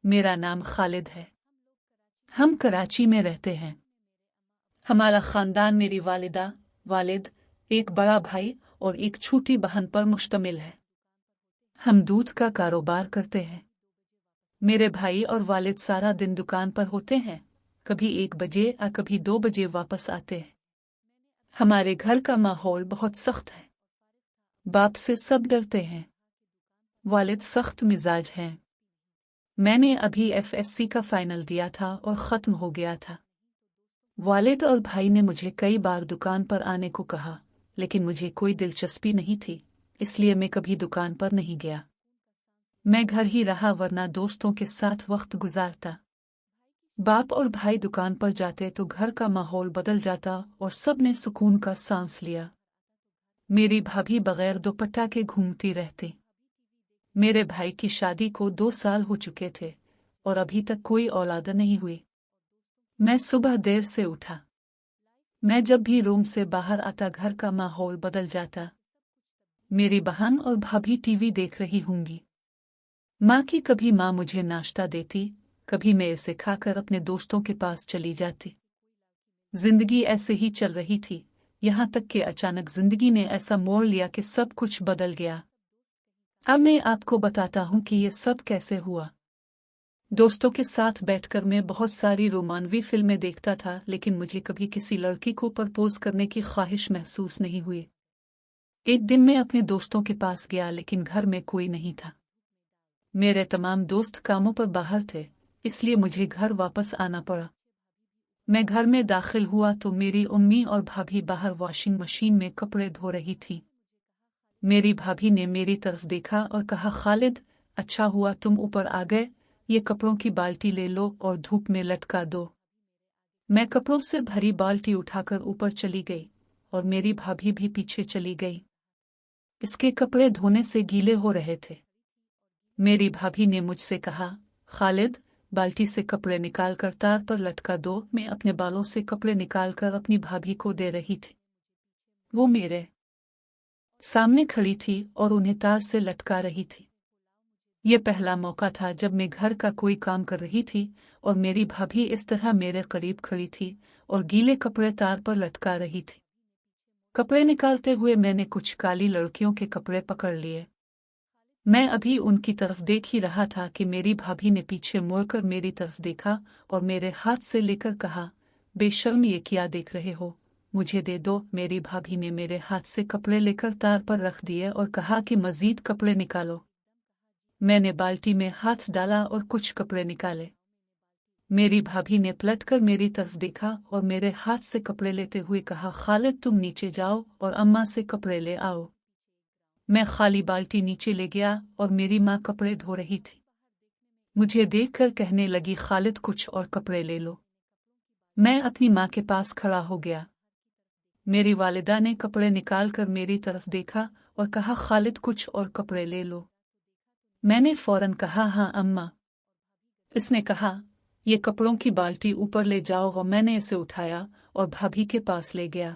मेरा नाम खालिद है। हम कराची में रहते हैं। हमारा खानदान मेरी वालिदा, वालिद, एक बड़ा भाई और एक छोटी बहन पर मुश्तमिल है। हम दूध का कारोबार करते हैं। मेरे भाई और वालिद सारा दिन दुकान पर होते हैं, कभी 1 बजे या कभी 2 बजे वापस आते हैं। हमारे घर का माहौल बहुत सख्त है। बाप से सब डरते हैं। वालिद सख्त मिजाज हैं। मैंने अभी FSC का फाइनल दिया था और ख़त्म हो गया था। वालिद और भाई ने मुझे कई बार दुकान पर आने को कहा, लेकिन मुझे कोई दिलचस्पी नहीं थी, इसलिए मैं कभी दुकान पर नहीं गया। मैं घर ही रहा, वरना दोस्तों के साथ वक्त गुजारता। बाप और भाई दुकान पर जाते तो घर का माहौल बदल जाता और सब ने सुकून का सांस लिया। मेरी भाभी बगैर दुपट्टा के घूमती रहती। मेरे भाई की शादी को 2 साल हो चुके थे और अभी तक कोई औलाद नहीं हुई। मैं सुबह देर से उठा। मैं जब भी रूम से बाहर आता घर का माहौल बदल जाता। मेरी बहन और भाभी टीवी देख रही होंगी। माँ की कभी माँ मुझे नाश्ता देती, कभी मैं इसे खाकर अपने दोस्तों के पास चली जाती। जिंदगी ऐसे ही चल रही थी, यहाँ तक कि अचानक जिंदगी ने ऐसा मोड़ लिया कि सब कुछ बदल गया। अब मैं आपको बताता हूँ कि ये सब कैसे हुआ। दोस्तों के साथ बैठकर मैं बहुत सारी रोमांवी फिल्में देखता था, लेकिन मुझे कभी किसी लड़की को प्रपोज करने की ख्वाहिश महसूस नहीं हुई। एक दिन मैं अपने दोस्तों के पास गया, लेकिन घर में कोई नहीं था। मेरे तमाम दोस्त कामों पर बाहर थे, इसलिए मुझे घर वापस आना पड़ा। मैं घर में दाखिल हुआ तो मेरी उम्मी और भाभी बाहर वॉशिंग मशीन में कपड़े धो रही थी। मेरी भाभी ने मेरी तरफ देखा और कहा, खालिद, अच्छा हुआ तुम ऊपर आ गए, ये कपड़ों की बाल्टी ले लो और धूप में लटका दो। मैं कपड़ों से भरी बाल्टी उठाकर ऊपर चली गई और मेरी भाभी भी पीछे चली गई। इसके कपड़े धोने से गीले हो रहे थे। मेरी भाभी ने मुझसे कहा, खालिद, बाल्टी से कपड़े निकाल कर तार पर लटका दो। मैं अपने बालों से कपड़े निकालकर अपनी भाभी को दे रही थी। वो मेरे सामने खड़ी थी और उन्हें तार से लटका रही थी। ये पहला मौका था जब मैं घर का कोई काम कर रही थी और मेरी भाभी इस तरह मेरे करीब खड़ी थी और गीले कपड़े तार पर लटका रही थी। कपड़े निकालते हुए मैंने कुछ काली लड़कियों के कपड़े पकड़ लिए। मैं अभी उनकी तरफ देख ही रहा था कि मेरी भाभी ने पीछे मुड़कर मेरी तरफ देखा और मेरे हाथ से लेकर कहा, बेशर्म, ये क्या देख रहे हो, मुझे दे दो। मेरी भाभी ने मेरे हाथ से कपड़े लेकर तार पर रख दिए और कहा कि मजीद कपड़े निकालो। मैंने बाल्टी में हाथ डाला और कुछ कपड़े निकाले। मेरी भाभी ने पलटकर मेरी तरफ देखा और मेरे हाथ से कपड़े लेते हुए कहा, खालिद, तुम नीचे जाओ और अम्मा से कपड़े ले आओ। मैं खाली बाल्टी नीचे ले गया और मेरी माँ कपड़े धो रही थी। मुझे देखकर कहने लगी, खालिद, कुछ और कपड़े ले लो। मैं अपनी माँ के पास खड़ा हो गया। मेरी वालिदा ने कपड़े निकालकर मेरी तरफ देखा और कहा, खालिद, कुछ और कपड़े ले लो। मैंने फौरन कहा, हाँ अम्मा। इसने कहा, ये कपड़ों की बाल्टी ऊपर ले जाओ, और मैंने इसे उठाया और भाभी के पास ले गया।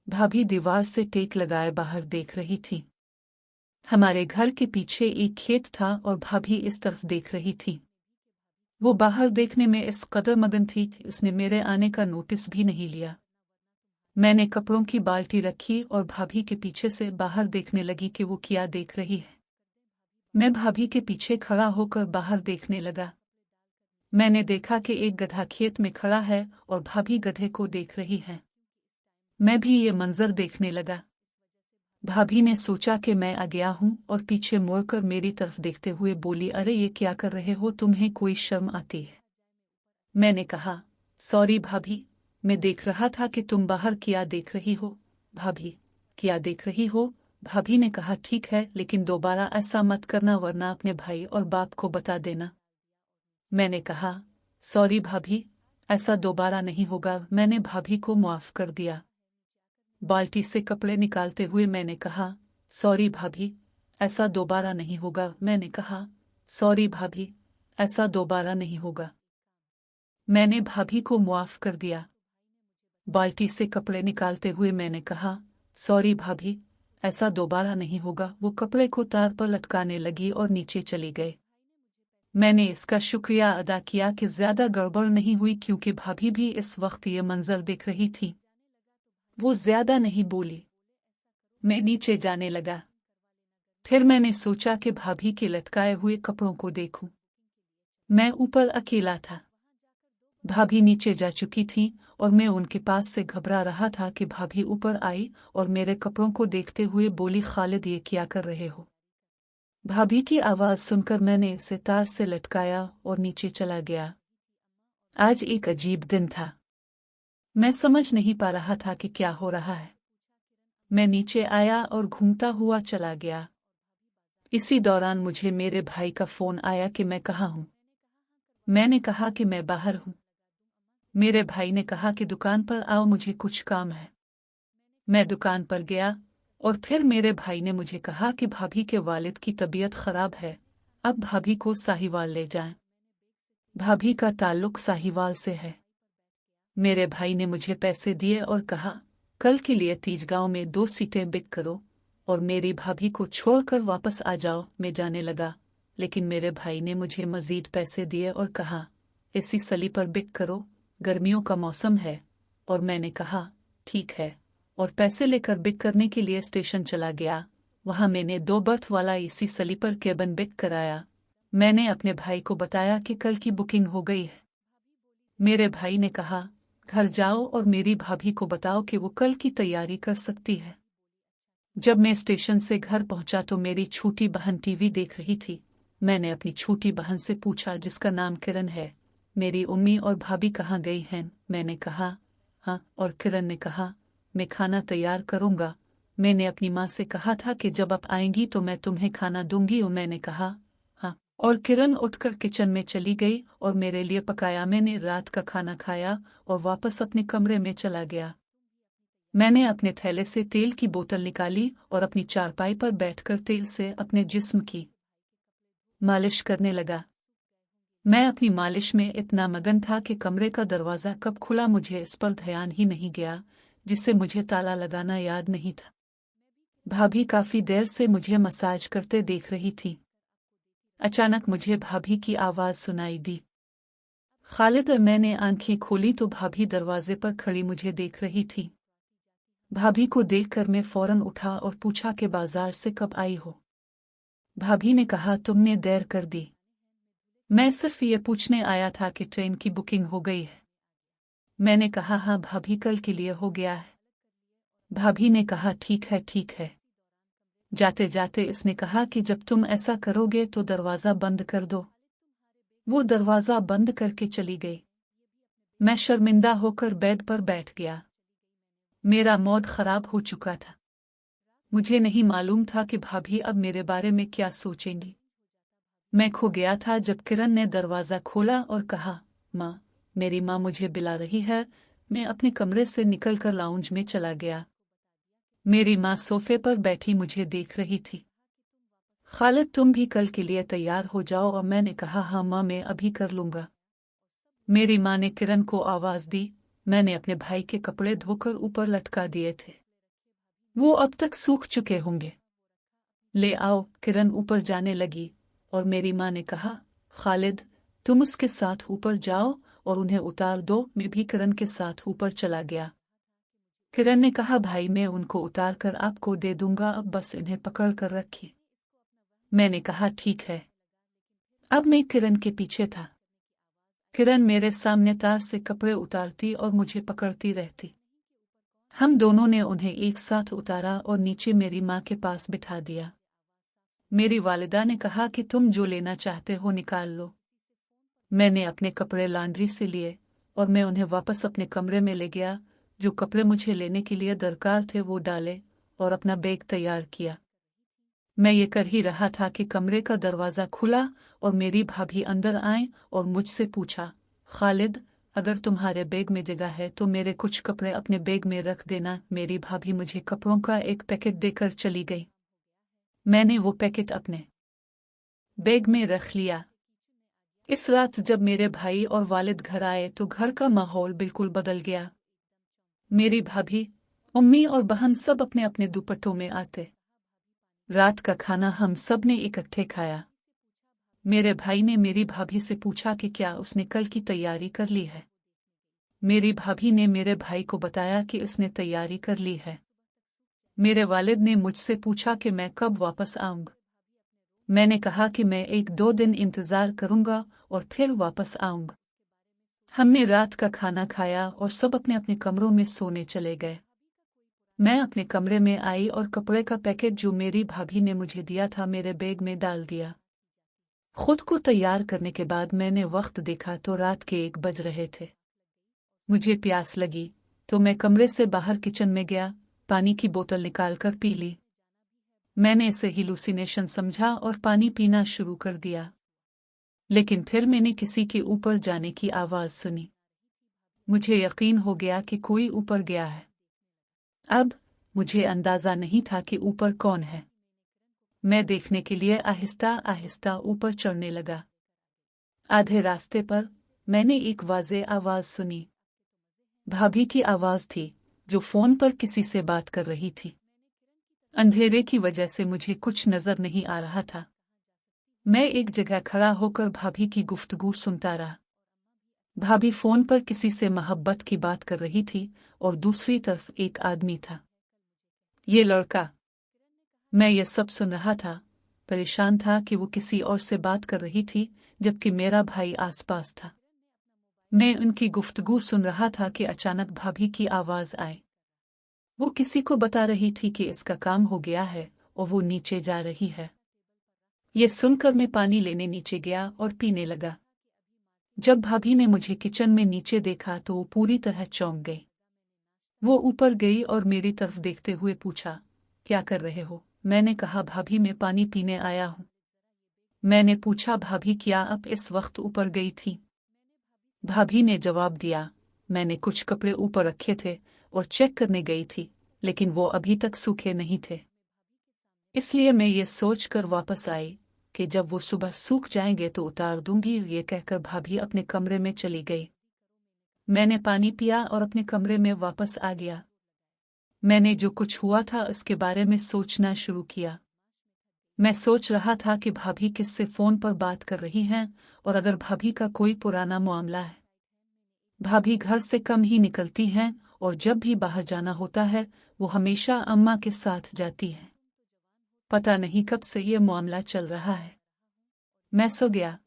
भाभी दीवार से टेक लगाए बाहर देख रही थी। हमारे घर के पीछे एक खेत था और भाभी इस तरफ देख रही थी। वो बाहर देखने में इस कदर मगन थी कि उसने मेरे आने का नोटिस भी नहीं लिया। मैंने कपड़ों की बाल्टी रखी और भाभी के पीछे से बाहर देखने लगी कि वो क्या देख रही है। मैं भाभी के पीछे खड़ा होकर बाहर देखने लगा। मैंने देखा कि एक गधा खेत में खड़ा है और भाभी गधे को देख रही है। मैं भी ये मंजर देखने लगा। भाभी ने सोचा कि मैं आ गया हूँ और पीछे मुड़कर मेरी तरफ देखते हुए बोली, अरे ये क्या कर रहे हो, तुम्हें कोई शर्म आती है? मैंने कहा, सॉरी भाभी, मैं देख रहा था कि तुम बाहर क्या देख रही हो। भाभी, क्या देख रही हो? भाभी ने कहा, ठीक है, लेकिन दोबारा ऐसा मत करना, वरना अपने भाई और बाप को बता देना। मैंने कहा, सॉरी भाभी, ऐसा दोबारा नहीं होगा। मैंने भाभी को माफ कर दिया। बाल्टी से कपड़े निकालते हुए मैंने कहा, सॉरी भाभी, ऐसा दोबारा नहीं होगा। मैंने कहा, सॉरी भाभी, ऐसा दोबारा नहीं होगा। मैंने भाभी को माफ कर दिया। बाल्टी से कपड़े निकालते हुए मैंने कहा, सॉरी भाभी, ऐसा दोबारा नहीं होगा। वो कपड़े को तार पर लटकाने लगी और नीचे चली गई। मैंने इसका शुक्रिया अदा किया कि ज्यादा गड़बड़ नहीं हुई, क्योंकि भाभी भी इस वक्त ये मंजर देख रही थी। वो ज्यादा नहीं बोली। मैं नीचे जाने लगा। फिर मैंने सोचा कि भाभी के लटकाए हुए कपड़ों को देखूं। मैं ऊपर अकेला था। भाभी नीचे जा चुकी थी और मैं उनके पास से घबरा रहा था कि भाभी ऊपर आई और मेरे कपड़ों को देखते हुए बोली, खालिद ये क्या कर रहे हो? भाभी की आवाज़ सुनकर मैंने इसे तार से लटकाया और नीचे चला गया। आज एक अजीब दिन था। मैं समझ नहीं पा रहा था कि क्या हो रहा है। मैं नीचे आया और घूमता हुआ चला गया। इसी दौरान मुझे मेरे भाई का फ़ोन आया कि मैं कहाँ हूँ। मैंने कहा कि मैं बाहर हूँ। मेरे भाई ने कहा कि दुकान पर आओ, मुझे कुछ काम है। मैं दुकान पर गया और फिर मेरे भाई ने मुझे कहा कि भाभी के वालिद की तबीयत खराब है, अब भाभी को साहिवाल ले जाएं। भाभी का ताल्लुक साहिवाल से है। मेरे भाई ने मुझे पैसे दिए और कहा, कल के लिए तीजगांव में 2 सीटें बुक करो और मेरी भाभी को छोड़कर वापस आ जाओ। मैं जाने लगा, लेकिन मेरे भाई ने मुझे मजीद पैसे दिए और कहा, इसी सली पर बुक करो, गर्मियों का मौसम है। और मैंने कहा, ठीक है, और पैसे लेकर बुक करने के लिए स्टेशन चला गया। वहां मैंने 2 बर्थ वाला एसी स्लीपर केबिन बुक कराया। मैंने अपने भाई को बताया कि कल की बुकिंग हो गई है। मेरे भाई ने कहा, घर जाओ और मेरी भाभी को बताओ कि वो कल की तैयारी कर सकती है। जब मैं स्टेशन से घर पहुंचा तो मेरी छोटी बहन टीवी देख रही थी। मैंने अपनी छोटी बहन से पूछा, जिसका नाम किरण है, मेरी उम्मी और भाभी कहाँ गई हैं? मैंने कहा, हाँ, और किरण ने कहा, मैं खाना तैयार करूंगा। मैंने अपनी माँ से कहा था कि जब आप आएंगी तो मैं तुम्हें खाना दूंगी, और मैंने कहा, हाँ, और किरण उठकर किचन में चली गई और मेरे लिए पकाया। मैंने रात का खाना खाया और वापस अपने कमरे में चला गया। मैंने अपने थैले से तेल की बोतल निकाली और अपनी चारपाई पर बैठकर तेल से अपने जिस्म की मालिश करने लगा। मैं अपनी मालिश में इतना मगन था कि कमरे का दरवाज़ा कब खुला मुझे इस पर ध्यान ही नहीं गया, जिससे मुझे ताला लगाना याद नहीं था। भाभी काफ़ी देर से मुझे मसाज करते देख रही थी। अचानक मुझे भाभी की आवाज़ सुनाई दी, खालिद। और मैंने आंखें खोली तो भाभी दरवाजे पर खड़ी मुझे देख रही थी। भाभी को देखकर मैं फौरन उठा और पूछा कि बाजार से कब आई हो? भाभी ने कहा, तुमने देर कर दी। मैं सिर्फ ये पूछने आया था कि ट्रेन की बुकिंग हो गई है। मैंने कहा, हाँ भाभी, कल के लिए हो गया है। भाभी ने कहा, ठीक है ठीक है। जाते जाते इसने कहा कि जब तुम ऐसा करोगे तो दरवाज़ा बंद कर दो। वो दरवाज़ा बंद करके चली गई। मैं शर्मिंदा होकर बेड पर बैठ गया। मेरा मूड खराब हो चुका था। मुझे नहीं मालूम था कि भाभी अब मेरे बारे में क्या सोचेंगी। मैं खो गया था जब किरण ने दरवाज़ा खोला और कहा, माँ, मेरी माँ मुझे बुला रही है। मैं अपने कमरे से निकलकर लाउंज में चला गया। मेरी माँ सोफे पर बैठी मुझे देख रही थी। खालिद, तुम भी कल के लिए तैयार हो जाओ। और मैंने कहा, हाँ माँ, मैं अभी कर लूँगा। मेरी माँ ने किरण को आवाज़ दी। मैंने अपने भाई के कपड़े धोकर ऊपर लटका दिए थे। वो अब तक सूख चुके होंगे। ले आओ। किरण ऊपर जाने लगी और मेरी माँ ने कहा, खालिद, तुम उसके साथ ऊपर जाओ और उन्हें उतार दो। मैं भी किरण के साथ ऊपर चला गया। किरण ने कहा, भाई, मैं उनको उतार कर आपको दे दूंगा, अब बस इन्हें पकड़ कर रखिए। मैंने कहा, ठीक है। अब मैं किरण के पीछे था। किरण मेरे सामने तार से कपड़े उतारती और मुझे पकड़ती रहती। हम दोनों ने उन्हें एक साथ उतारा और नीचे मेरी माँ के पास बिठा दिया। मेरी वालिदा ने कहा कि तुम जो लेना चाहते हो निकाल लो। मैंने अपने कपड़े लॉन्ड्री से लिए और मैं उन्हें वापस अपने कमरे में ले गया। जो कपड़े मुझे लेने के लिए दरकार थे वो डाले और अपना बैग तैयार किया। मैं ये कर ही रहा था कि कमरे का दरवाज़ा खुला और मेरी भाभी अंदर आए और मुझसे पूछा, खालिद, अगर तुम्हारे बैग में जगह है तो मेरे कुछ कपड़े अपने बैग में रख देना। मेरी भाभी मुझे कपड़ों का एक पैकेट देकर चली गई। मैंने वो पैकेट अपने बैग में रख लिया। इस रात जब मेरे भाई और वालिद घर आए तो घर का माहौल बिल्कुल बदल गया। मेरी भाभी, उम्मी और बहन सब अपने अपने दुपट्टों में आते। रात का खाना हम सब ने इकट्ठे खाया। मेरे भाई ने मेरी भाभी से पूछा कि क्या उसने कल की तैयारी कर ली है। मेरी भाभी ने मेरे भाई को बताया कि उसने तैयारी कर ली है। मेरे वालिद ने मुझसे पूछा कि मैं कब वापस आऊंगा। मैंने कहा कि मैं 1-2 दिन इंतज़ार करूंगा और फिर वापस आऊंगा। हमने रात का खाना खाया और सब अपने अपने कमरों में सोने चले गए। मैं अपने कमरे में आई और कपड़े का पैकेट जो मेरी भाभी ने मुझे दिया था मेरे बैग में डाल दिया। खुद को तैयार करने के बाद मैंने वक्त देखा तो रात के 1 बज रहे थे। मुझे प्यास लगी तो मैं कमरे से बाहर किचन में गया, पानी की बोतल निकालकर पी ली। मैंने इसे हेलुसिनेशन समझा और पानी पीना शुरू कर दिया। लेकिन फिर मैंने किसी के ऊपर जाने की आवाज़ सुनी। मुझे यकीन हो गया कि कोई ऊपर गया है। अब मुझे अंदाज़ा नहीं था कि ऊपर कौन है। मैं देखने के लिए आहिस्ता आहिस्ता ऊपर चढ़ने लगा। आधे रास्ते पर मैंने एक वाज़ेह आवाज़ सुनी। भाभी की आवाज़ थी जो फ़ोन पर किसी से बात कर रही थी। अंधेरे की वजह से मुझे कुछ नज़र नहीं आ रहा था। मैं एक जगह खड़ा होकर भाभी की गुफ्तगू सुनता रहा। भाभी फ़ोन पर किसी से मोहब्बत की बात कर रही थी और दूसरी तरफ एक आदमी था। ये लड़का। मैं ये सब सुन रहा था, परेशान था कि वो किसी और से बात कर रही थी जबकि मेरा भाई आसपास था। मैं उनकी गुफ्तगू सुन रहा था कि अचानक भाभी की आवाज़ आई। वो किसी को बता रही थी कि इसका काम हो गया है और वो नीचे जा रही है। ये सुनकर मैं पानी लेने नीचे गया और पीने लगा। जब भाभी ने मुझे किचन में नीचे देखा तो वो पूरी तरह चौंक गई। वो ऊपर गई और मेरी तरफ देखते हुए पूछा, क्या कर रहे हो? मैंने कहा, भाभी मैं पानी पीने आया हूँ। मैंने पूछा, भाभी क्या आप इस वक्त ऊपर गई थी? भाभी ने जवाब दिया, मैंने कुछ कपड़े ऊपर रखे थे और चेक करने गई थी, लेकिन वो अभी तक सूखे नहीं थे। इसलिए मैं ये सोच कर वापस आई कि जब वो सुबह सूख जाएंगे तो उतार दूंगी। ये कहकर भाभी अपने कमरे में चली गई। मैंने पानी पिया और अपने कमरे में वापस आ गया। मैंने जो कुछ हुआ था उसके बारे में सोचना शुरू किया। मैं सोच रहा था कि भाभी किससे फ़ोन पर बात कर रही हैं और अगर भाभी का कोई पुराना मामला है। भाभी घर से कम ही निकलती हैं और जब भी बाहर जाना होता है वो हमेशा अम्मा के साथ जाती हैं। पता नहीं कब से ये मामला चल रहा है। मैं सो गया।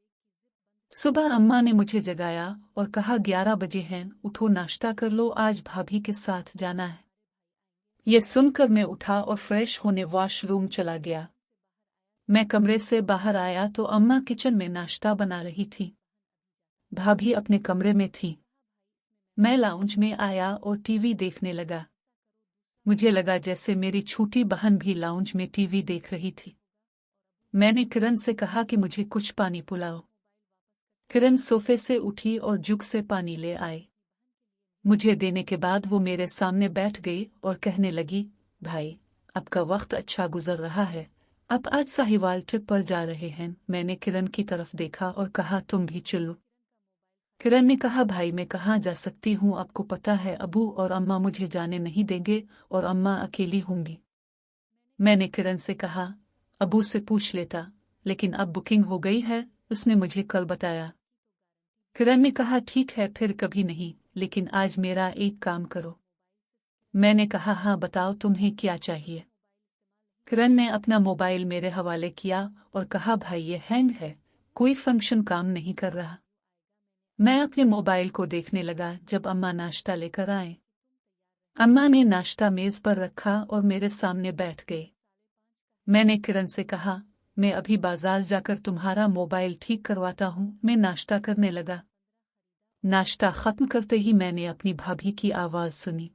सुबह अम्मा ने मुझे जगाया और कहा, 11 बजे हैं, उठो नाश्ता कर लो, आज भाभी के साथ जाना है। ये सुनकर मैं उठा और फ्रेश होने वॉशरूम चला गया। मैं कमरे से बाहर आया तो अम्मा किचन में नाश्ता बना रही थी। भाभी अपने कमरे में थी। मैं लाउंज में आया और टीवी देखने लगा। मुझे लगा जैसे मेरी छोटी बहन भी लाउंज में टीवी देख रही थी। मैंने किरण से कहा कि मुझे कुछ पानी पिलाओ। किरण सोफे से उठी और जुग से पानी ले आई। मुझे देने के बाद वो मेरे सामने बैठ गई और कहने लगी, भाई आपका वक्त अच्छा गुजर रहा है, आप आज साहिवाल ट्रिप पर जा रहे हैं। मैंने किरण की तरफ देखा और कहा, तुम भी चलो। किरण ने कहा, भाई मैं कहाँ जा सकती हूँ, आपको पता है अबू और अम्मा मुझे जाने नहीं देंगे और अम्मा अकेली होंगी। मैंने किरण से कहा, अबू से पूछ लेता, लेकिन अब बुकिंग हो गई है, उसने मुझे कल बताया। किरण ने कहा, ठीक है फिर कभी नहीं, लेकिन आज मेरा एक काम करो। मैंने कहा, हाँ बताओ तुम्हें क्या चाहिए। किरण ने अपना मोबाइल मेरे हवाले किया और कहा, भाई ये हैंग है, कोई फंक्शन काम नहीं कर रहा। मैं अपने मोबाइल को देखने लगा जब अम्मा नाश्ता लेकर आए। अम्मा ने नाश्ता मेज पर रखा और मेरे सामने बैठ गए। मैंने किरण से कहा, मैं अभी बाजार जाकर तुम्हारा मोबाइल ठीक करवाता हूँ। मैं नाश्ता करने लगा। नाश्ता खत्म करते ही मैंने अपनी भाभी की आवाज़ सुनी।